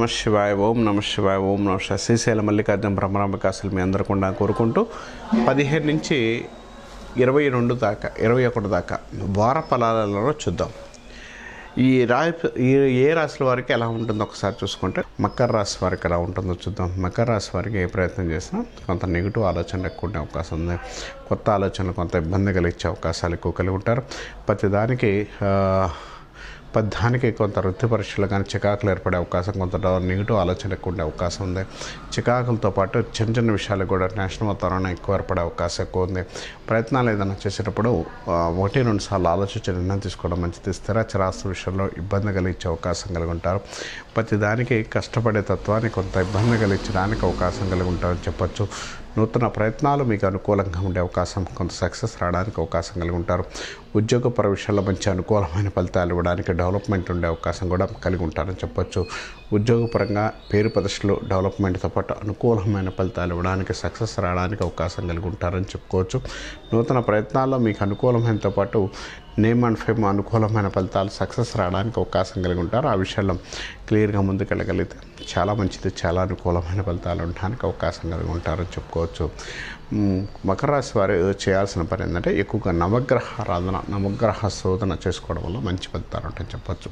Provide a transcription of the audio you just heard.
నమ శివాయ. ఓం నమ శివాయ. ఓం నమ శివాయ. శ్రీశైల మల్లికార్జున బ్రహ్మరాంబికాసులు మీ అందరూ కూడా కోరుకుంటూ 15 నుంచి 22 దాకా 21 దాకా వార ఫలాలలో చూద్దాం. ఏ రాశుల వారికి ఎలా ఉంటుందో ఒకసారి చూసుకుంటే మకర రాశి వారికి ఎలా ఉంటుందో చూద్దాం. మకర రాశి వారికి ఏ ప్రయత్నం చేసినా కొంత నెగిటివ్ ఆలోచనలు ఎక్కువ ఉండే అవకాశం ఉంది. కొత్త ఆలోచనలు కొంత ఇబ్బంది కలిగించే అవకాశాలు ఎక్కువ కలిగి ఉంటారు. పద్దానికి కొంత వృత్తి పరీక్షలు కానీ చికాకులు ఏర్పడే అవకాశం, కొంత నెగిటివ్ ఆలోచనలు ఎక్కువ ఉండే అవకాశం ఉంది. చికాకులతో పాటు చిన్న చిన్న విషయాలు కూడా నేషనల్ వాతావరణం ఎక్కువ ఏర్పడే అవకాశం ఎక్కువ ఉంది. ప్రయత్నాలు ఏదైనా చేసేటప్పుడు 1-2 సార్లు ఆలోచించి నిర్ణయం తీసుకోవడం మంచిది. స్థిర చరాస్తు విషయంలో ఇబ్బంది కలిగించే అవకాశం కలిగి ఉంటారు. ప్రతిదానికి కష్టపడే తత్వాన్ని కొంత ఇబ్బంది కలిగించడానికి అవకాశం కలిగి ఉంటారని చెప్పచ్చు. నూతన ప్రయత్నాలు మీకు అనుకూలంగా ఉండే అవకాశం, కొంత సక్సెస్ రావడానికి అవకాశం కలిగి ఉంటారు. ఉద్యోగపర విషయాల్లో మంచి అనుకూలమైన ఫలితాలు ఇవ్వడానికి, డెవలప్మెంట్ ఉండే అవకాశం కూడా కలిగి ఉంటారని చెప్పొచ్చు. ఉద్యోగపరంగా పేరు ప్రతిష్టలు డెవలప్మెంట్తో పాటు అనుకూలమైన ఫలితాలు ఇవ్వడానికి, సక్సెస్ రావడానికి అవకాశం కలిగి ఉంటారని చెప్పుకోవచ్చు. నూతన ప్రయత్నాల్లో మీకు అనుకూలమైనతో పాటు నేమ్ అండ్ ఫేమ్ అనుకూలమైన ఫలితాలు, సక్సెస్ రావడానికి అవకాశం కలిగి ఉంటారు. ఆ విషయాల్లో క్లియర్గా ముందుకెళ్ళగలిగితే చాలా మంచిది, చాలా అనుకూలమైన ఫలితాలు ఉండడానికి అవకాశం కలిగి ఉంటారని చెప్పుకోవచ్చు. మకర రాశి వారు చేయాల్సిన పని ఏంటంటే ఎక్కువగా నవగ్రహ ఆరాధన, నవగ్రహ శోధన చేసుకోవడం వల్ల మంచి ఫలితాలు ఉంటాయని చెప్పచ్చు.